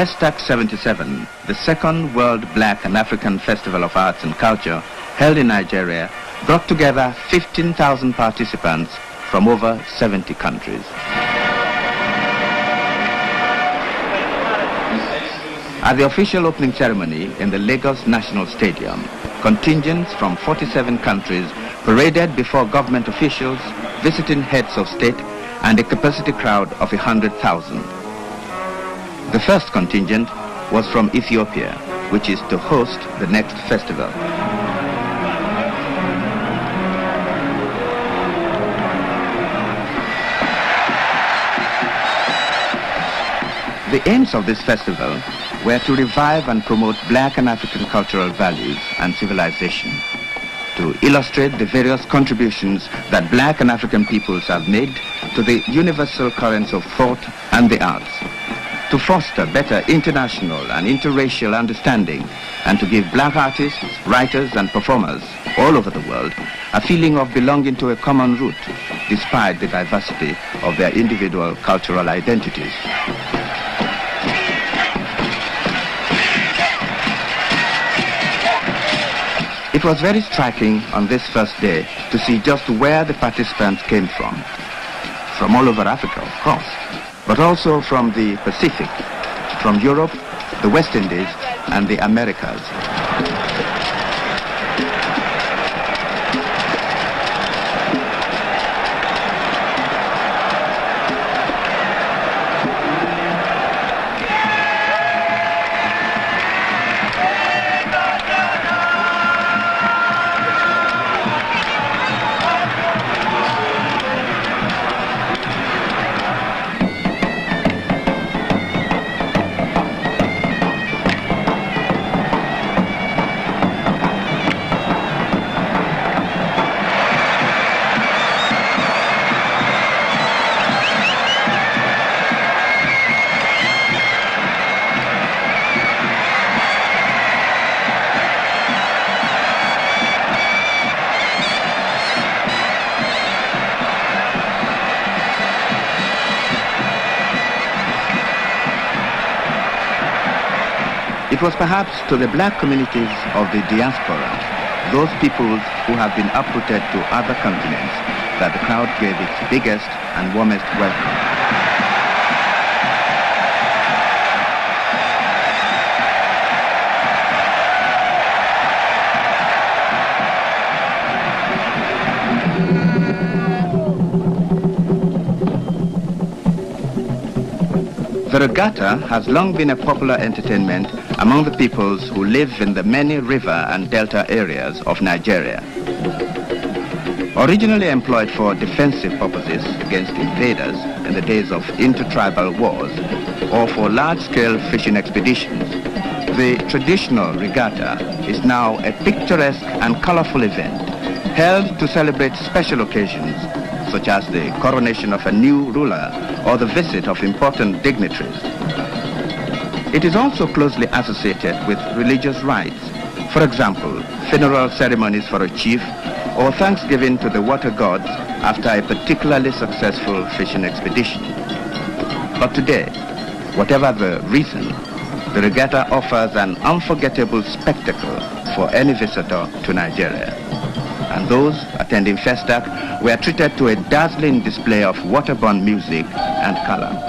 FESTAC 77, the second World Black and African Festival of Arts and Culture, held in Nigeria, brought together 15,000 participants from over 70 countries. At the official opening ceremony in the Lagos National Stadium, contingents from 47 countries paraded before government officials, visiting heads of state, and a capacity crowd of 100,000. The first contingent was from Ethiopia, which is to host the next festival. The aims of this festival were to revive and promote black and African cultural values and civilization, to illustrate the various contributions that black and African peoples have made to the universal currents of thought and the arts, to foster better international and interracial understanding, and to give black artists, writers and performers all over the world a feeling of belonging to a common root, despite the diversity of their individual cultural identities. It was very striking on this first day to see just where the participants came from. From all over Africa, of course, but also from the Pacific, from Europe, the West Indies, and the Americas. It was perhaps to the black communities of the diaspora, those peoples who have been uprooted to other continents, that the crowd gave its biggest and warmest welcome. The regatta has long been a popular entertainment among the peoples who live in the many river and delta areas of Nigeria. Originally employed for defensive purposes against invaders in the days of intertribal wars or for large-scale fishing expeditions, the traditional regatta is now a picturesque and colorful event held to celebrate special occasions such as the coronation of a new ruler or the visit of important dignitaries. It is also closely associated with religious rites, for example, funeral ceremonies for a chief or thanksgiving to the water gods after a particularly successful fishing expedition. But today, whatever the reason, the regatta offers an unforgettable spectacle for any visitor to Nigeria. And those attending FESTAC were treated to a dazzling display of waterborne music and color.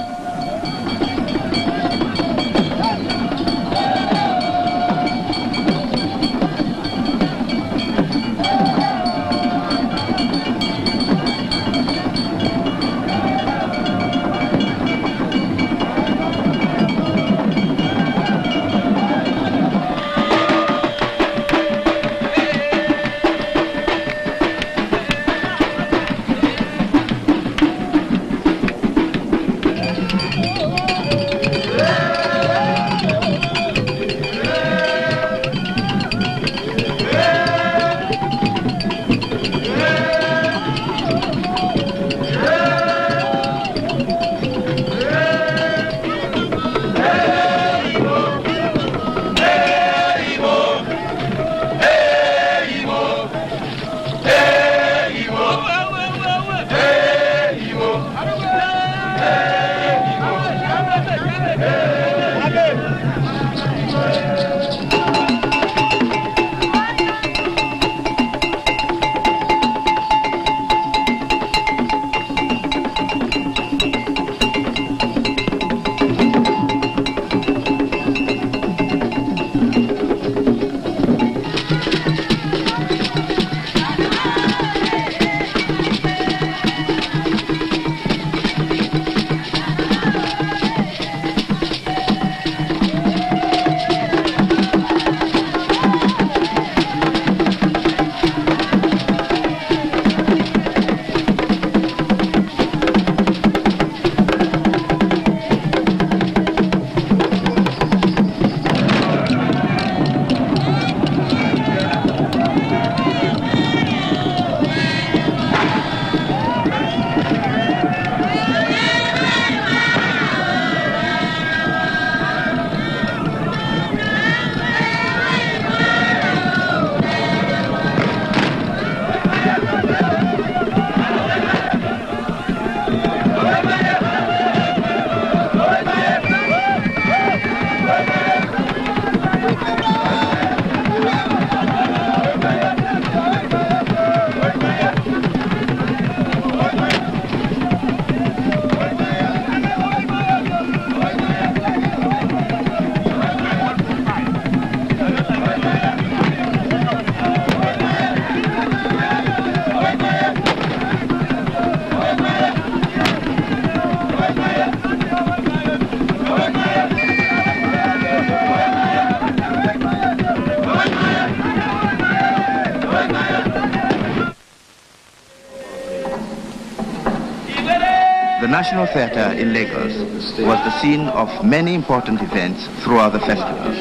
National Theatre in Lagos was the scene of many important events throughout the festival,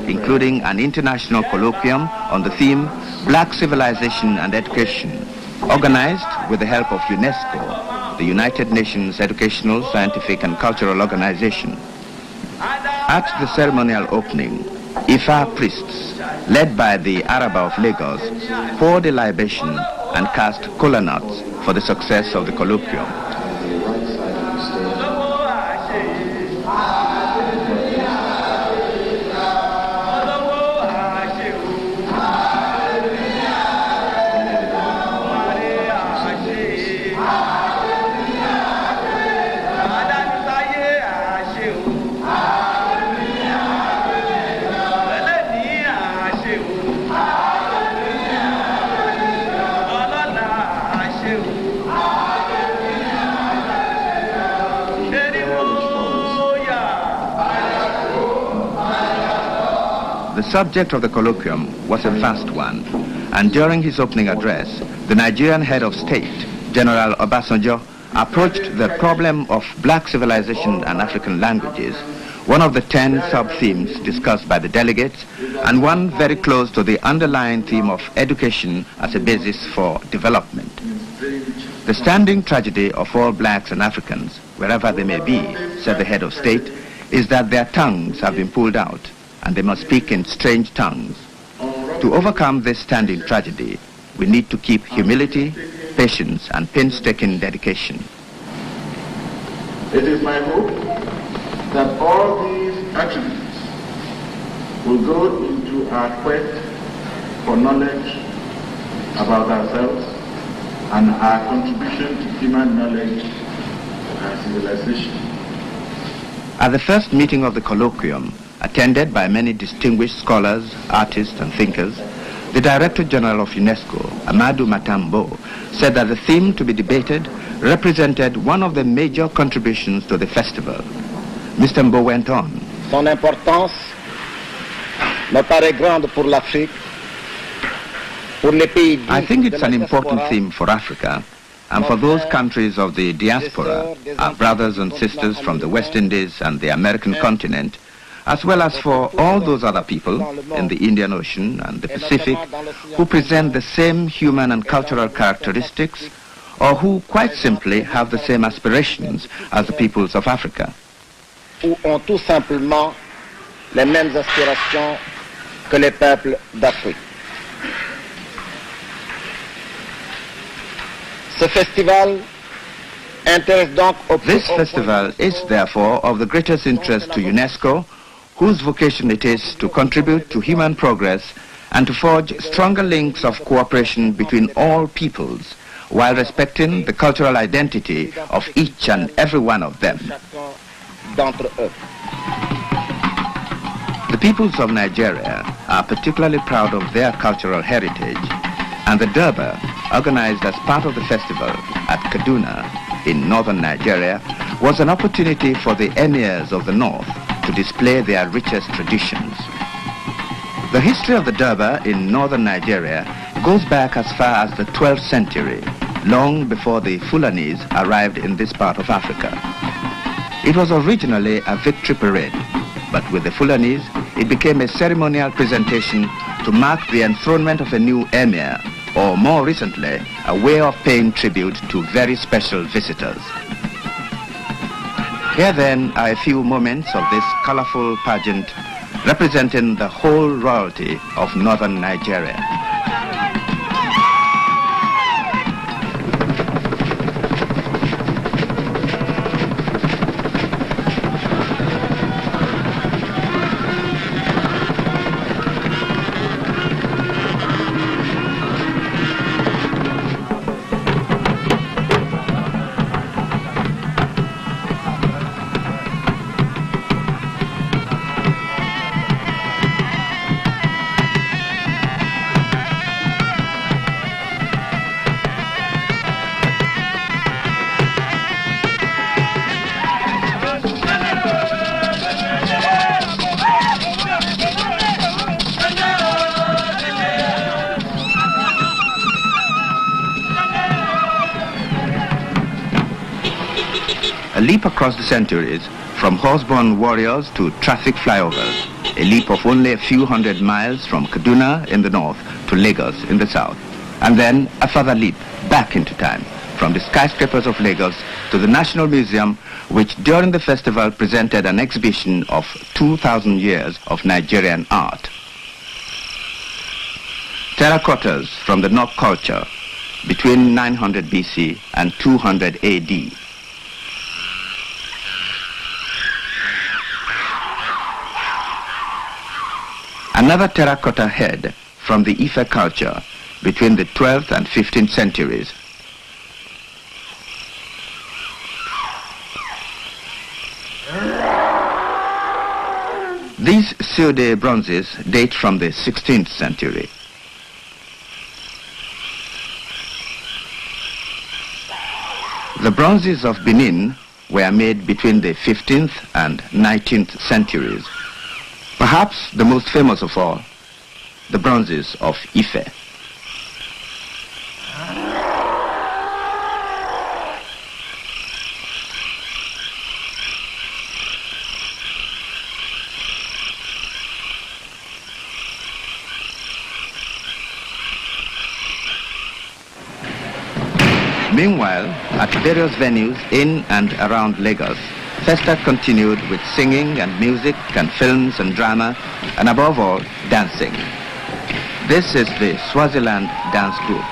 including an international colloquium on the theme Black Civilization and Education, organized with the help of UNESCO, the United Nations Educational, Scientific and Cultural Organization. At the ceremonial opening, Ifa priests, led by the Araba of Lagos, poured a libation and cast kola nuts for the success of the colloquium. The subject of the colloquium was a vast one, and during his opening address, the Nigerian head of state, General Obasanjo, approached the problem of black civilization and African languages, one of the 10 sub-themes discussed by the delegates, and one very close to the underlying theme of education as a basis for development. The standing tragedy of all blacks and Africans, wherever they may be, said the head of state, is that their tongues have been pulled out, and they must speak in strange tongues. To overcome this standing tragedy, we need to keep humility, patience, and painstaking dedication. It is my hope that all these attributes will go into our quest for knowledge about ourselves and our contribution to human knowledge and civilization. At the first meeting of the colloquium, attended by many distinguished scholars, artists, and thinkers, the Director General of UNESCO, Amadou Matambo, said that the theme to be debated represented one of the major contributions to the festival. Mr. Mbo went on. Son importance me paraît grande pour l'Afrique, pour les pays dits. I think it's an important theme for Africa, and for those countries of the diaspora, our brothers and sisters from the West Indies and the American continent, as well as for all those other people in the Indian Ocean and the Pacific who present the same human and cultural characteristics, or who quite simply have the same aspirations as the peoples of Africa. Ou ont tout simplement les mêmes aspirations que les peuples d'Afrique. Ce festival intéresse donc au plus This festival is therefore of the greatest interest to UNESCO, whose vocation it is to contribute to human progress and to forge stronger links of cooperation between all peoples, while respecting the cultural identity of each and every one of them. The peoples of Nigeria are particularly proud of their cultural heritage, and the Durbar, organized as part of the festival at Kaduna in northern Nigeria, was an opportunity for the emirs of the north to display their richest traditions. The history of the Durbar in northern Nigeria goes back as far as the 12th century, long before the Fulanis arrived in this part of Africa. It was originally a victory parade, but with the Fulanis, it became a ceremonial presentation to mark the enthronement of a new emir, or more recently, a way of paying tribute to very special visitors. Here then are a few moments of this colorful pageant representing the whole royalty of northern Nigeria. leap across the centuries from horse-borne warriors to traffic flyovers, a leap of only a few hundred miles from Kaduna in the north to Lagos in the south, and then a further leap back into time from the skyscrapers of Lagos to the National Museum, which during the festival presented an exhibition of 2,000 years of Nigerian art. Terracottas from the Nok culture between 900 BC and 200 AD. Another terracotta head from the Ife culture between the 12th and 15th centuries. These Seude bronzes date from the 16th century. The bronzes of Benin were made between the 15th and 19th centuries. Perhaps the most famous of all, the bronzes of Ife. Meanwhile, at various venues in and around Lagos, FESTAC continued with singing and music and films and drama, and above all, dancing. This is the Swaziland Dance Group.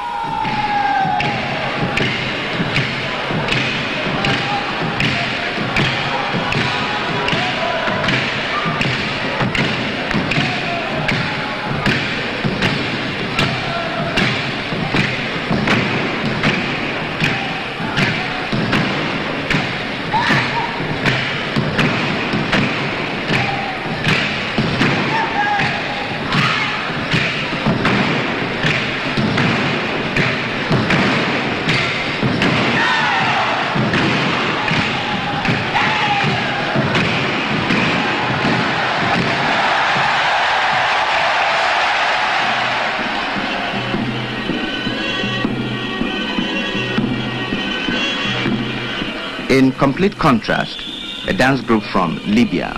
In complete contrast, a dance group from Libya.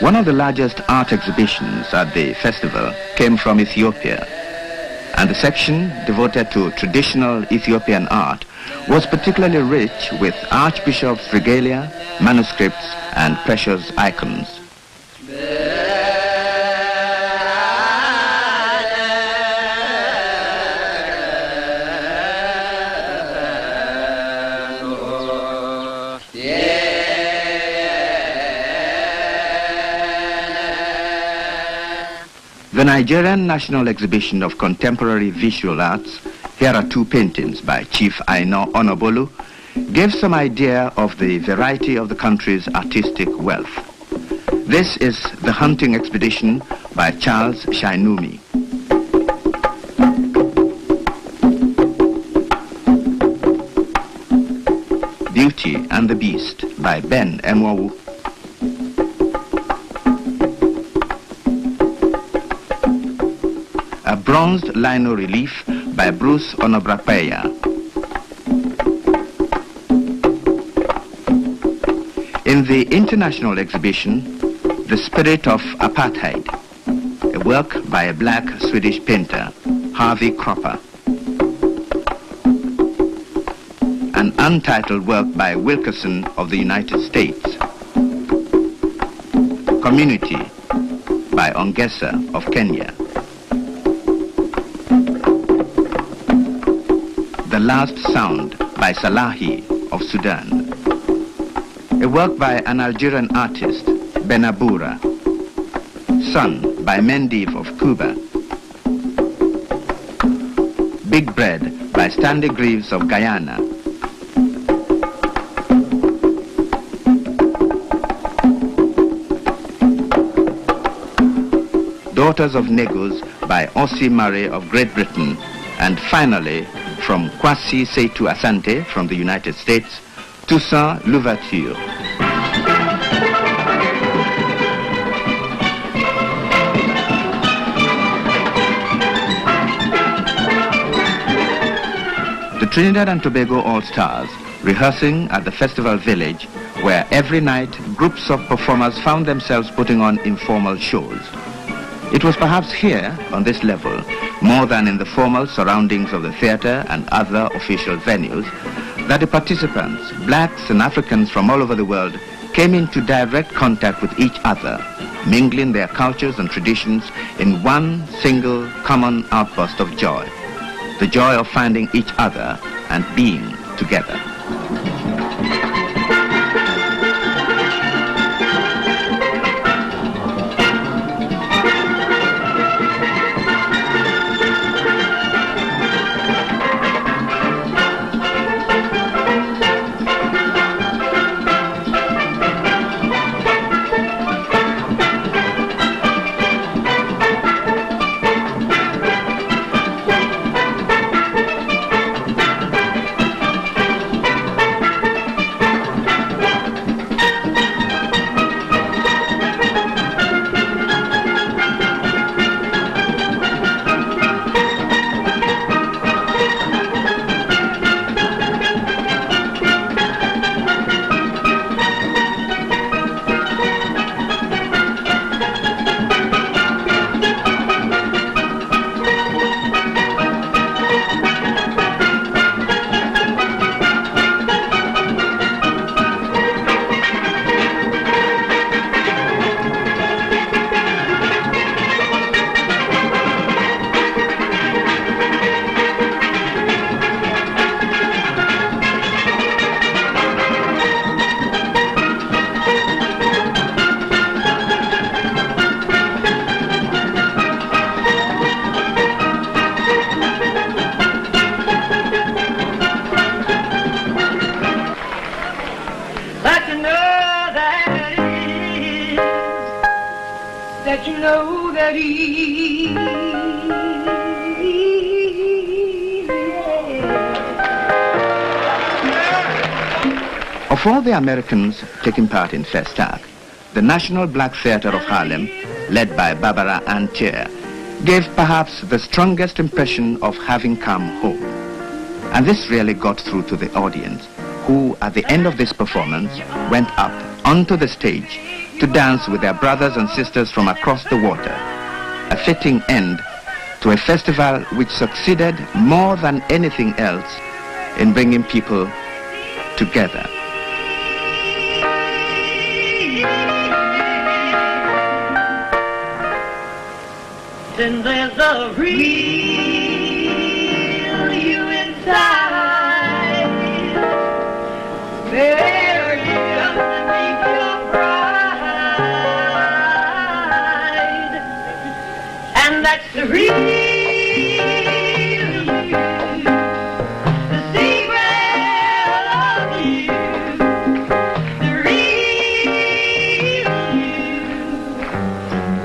One of the largest art exhibitions at the festival came from Ethiopia, and the section devoted to traditional Ethiopian art was particularly rich with archbishops' regalia, manuscripts, and precious icons. The Nigerian National Exhibition of Contemporary Visual Arts, here are two paintings by Chief Aino Onobolu, gives some idea of the variety of the country's artistic wealth. This is The Hunting Expedition by Charles Shainumi. Beauty and the Beast by Ben Emwawu. A bronzed lino relief by Bruce Onobrapeya. In the international exhibition, The Spirit of Apartheid, a work by a black Swedish painter, Harvey Cropper. An untitled work by Wilkerson of the United States. Community by Ongesa of Kenya. The Last Sound by Salahi of Sudan. A work by an Algerian artist, Benabura. Sun by Mendiv of Cuba. Big Bread by Stanley Greaves of Guyana. Daughters of Negus by Ossie Murray of Great Britain, and finally, from Kwasi Seydou Asante from the United States, Toussaint Louverture. The Trinidad and Tobago All-Stars, rehearsing at the festival village, where every night groups of performers found themselves putting on informal shows. It was perhaps here, on this level, more than in the formal surroundings of the theater and other official venues, that the participants, blacks and Africans from all over the world, came into direct contact with each other, mingling their cultures and traditions in one single common outburst of joy, the joy of finding each other and being together. Of all the Americans taking part in FESTAC, the National Black Theatre of Harlem, led by Barbara Ann Thier, gave perhaps the strongest impression of having come home. And this really got through to the audience, who at the end of this performance went up onto the stage to dance with their brothers and sisters from across the water, a fitting end to a festival which succeeded more than anything else in bringing people together. Then there's a real you inside, buried underneath your pride, and that's the real you, the secret of you, the real you,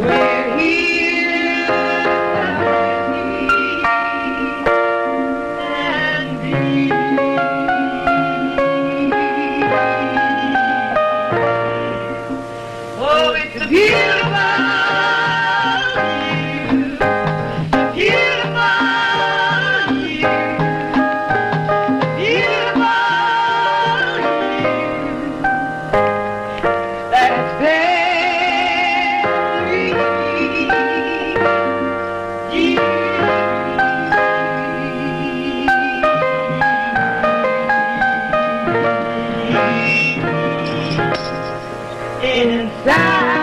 we're here. Oh, it's a beautiful you. side.